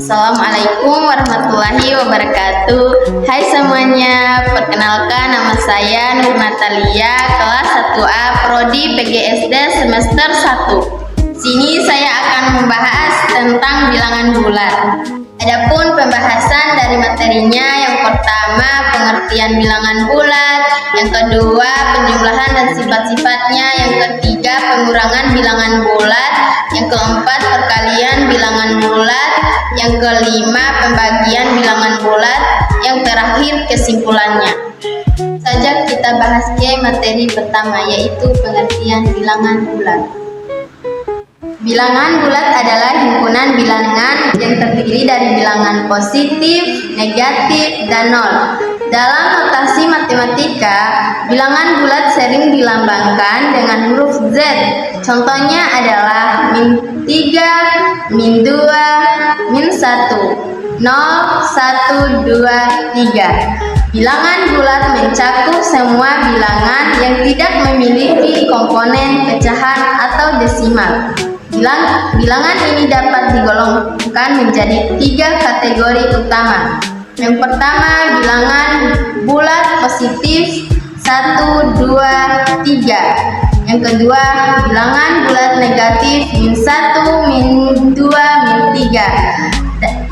Assalamualaikum warahmatullahi wabarakatuh. Hai semuanya, perkenalkan nama saya Nur Natalia, kelas 1A Prodi PGSD semester 1. Sini saya akan membahas tentang bilangan bulat. Adapun pembahasan dari materinya, yang pertama pengertian bilangan bulat, yang kedua penjumlahan dan sifat-sifatnya, yang ketiga pengurangan bilangan bulat, yang keempat perkalian bilangan bulat, yang kelima pembagian bilangan bulat, yang terakhir kesimpulannya. Saja kita bahas ke materi pertama, yaitu pengertian bilangan bulat. Bilangan bulat adalah himpunan bilangan yang terdiri dari bilangan positif, negatif, dan nol. Dalam notasi matematika, bilangan bulat sering dilambangkan dengan huruf Z. Contohnya adalah -3, -2, -1, 0, 1, 2, 3. Bilangan bulat mencakup semua bilangan yang tidak memiliki komponen pecahan atau desimal. Bilangan ini dapat digolongkan menjadi 3 kategori utama. Yang pertama, bilangan bulat positif 1, 2, 3. Yang kedua, bilangan bulat negatif -1, -2, -3.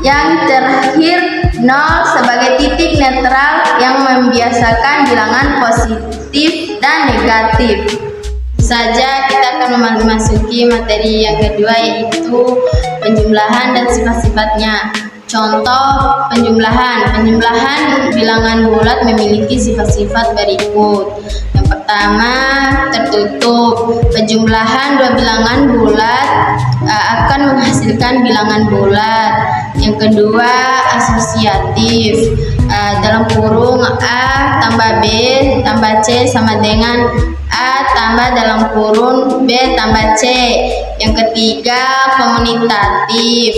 Yang terakhir, 0 sebagai titik netral yang membiasakan bilangan positif dan negatif. Saja kita akan memasuki materi yang kedua, yaitu penjumlahan dan sifat-sifatnya. Contoh penjumlahan. Penjumlahan bilangan bulat memiliki sifat-sifat berikut. Yang pertama, tertutup. Penjumlahan dua bilangan bulat akan menghasilkan bilangan bulat. Yang kedua, asosiatif. Dalam kurung A tambah B tambah C sama dengan A tambah dalam kurung B tambah C. Yang ketiga, komunitatif.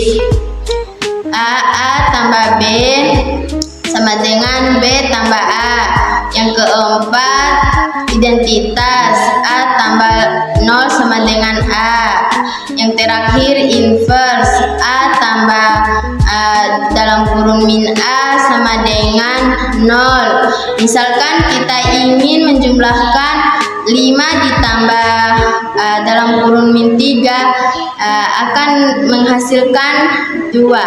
A tambah B sama dengan B tambah A. Yang keempat, identitas. A tambah 0 sama dengan A. Yang terakhir, inverse. A tambah dalam kurung min A sama dengan 0. Misalkan kita ingin menjumlahkan 5 ditambah dalam kurung min 3 akan menghasilkan 2.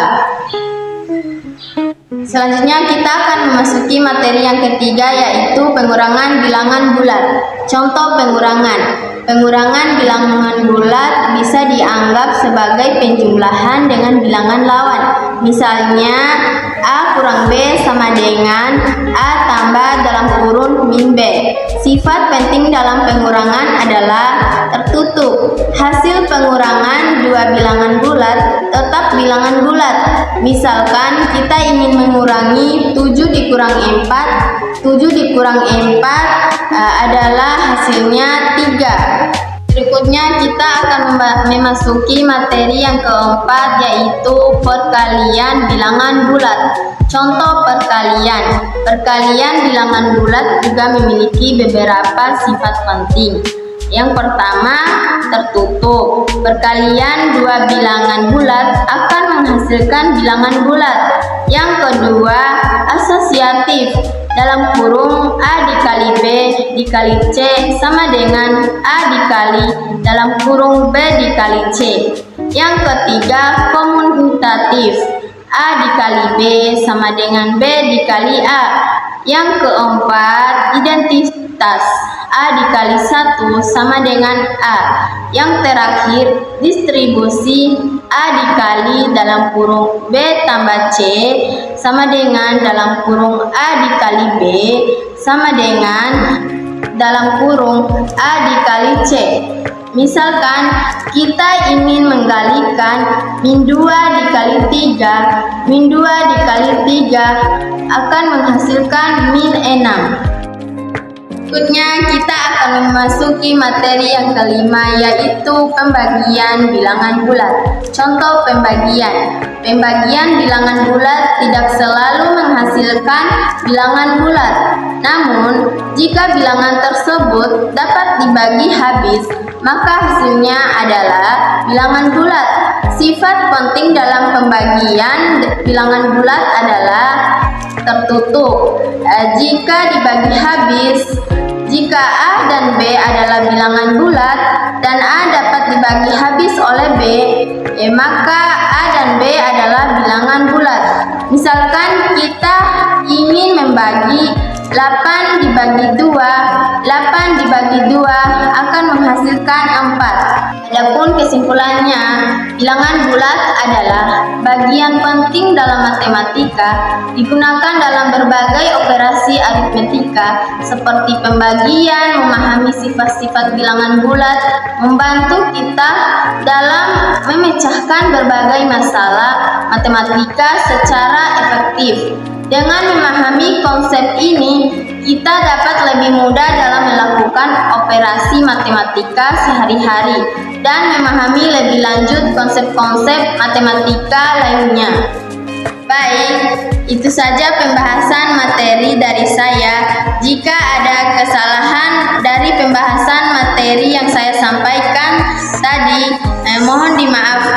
Selanjutnya kita akan memasuki materi yang ketiga, yaitu pengurangan bilangan bulat. Contoh pengurangan. Pengurangan bilangan bulat bisa dianggap sebagai penjumlahan dengan bilangan lawan. Misalnya A kurang B sama dengan A tambah dalam kurung min B. Sifat penting dalam pengurangan adalah tertutup. Hasil pengurangan dua bilangan bulat tetap bilangan bulat. Misalkan kita ingin mengurangi 7 dikurang 4. 7 dikurang 4 adalah hasilnya 3. Berikutnya kita akan memasuki materi yang keempat, yaitu perkalian bilangan bulat. Contoh perkalian. Perkalian bilangan bulat juga memiliki beberapa sifat penting. Yang pertama, tertutup. Perkalian dua bilangan bulat akan menghasilkan bilangan bulat. Yang kedua, asosiatif. Dalam kurung A dikali B dikali C sama dengan A dikali dalam kurung B dikali C. Yang ketiga, komutatif. A dikali B sama dengan B dikali A. Yang keempat, identitas. A dikali 1 sama dengan A. Yang terakhir, distribusi. A dikali dalam kurung B tambah C sama dengan dalam kurung A dikali B sama dengan dalam kurung A dikali C. Misalkan kita ingin menggalikan -2 dikali 3, -2 dikali 3 akan menghasilkan -6. Berikutnya kita akan memasuki materi yang kelima, yaitu pembagian bilangan bulat. Contoh pembagian. Pembagian bilangan bulat tidak selalu menghasilkan bilangan bulat. Namun, jika bilangan tersebut dapat dibagi habis, maka hasilnya adalah bilangan bulat. Sifat penting dalam pembagian bilangan bulat adalah tertutup. Jika dibagi habis, jika A dan B adalah bilangan bulat dan A dapat dibagi habis oleh B, maka A dan B adalah bilangan bulat. Misalkan kita ingin membagi 8 dibagi 2, 8 dibagi 2 akan menghasilkan 4. Adapun kesimpulannya, bilangan bulat adalah bagian penting dalam matematika, digunakan dalam berbagai operasi aritmetika seperti pembagian, memahami sifat-sifat bilangan bulat, membantu kita dalam memecahkan berbagai masalah matematika secara efektif. Dengan memahami konsep ini, kita dapat lebih mudah dalam melakukan operasi matematika sehari-hari dan memahami lebih lanjut konsep-konsep matematika lainnya. Baik, itu saja pembahasan materi dari saya. Jika ada kesalahan dari pembahasan materi yang saya sampaikan tadi, mohon dimaafkan.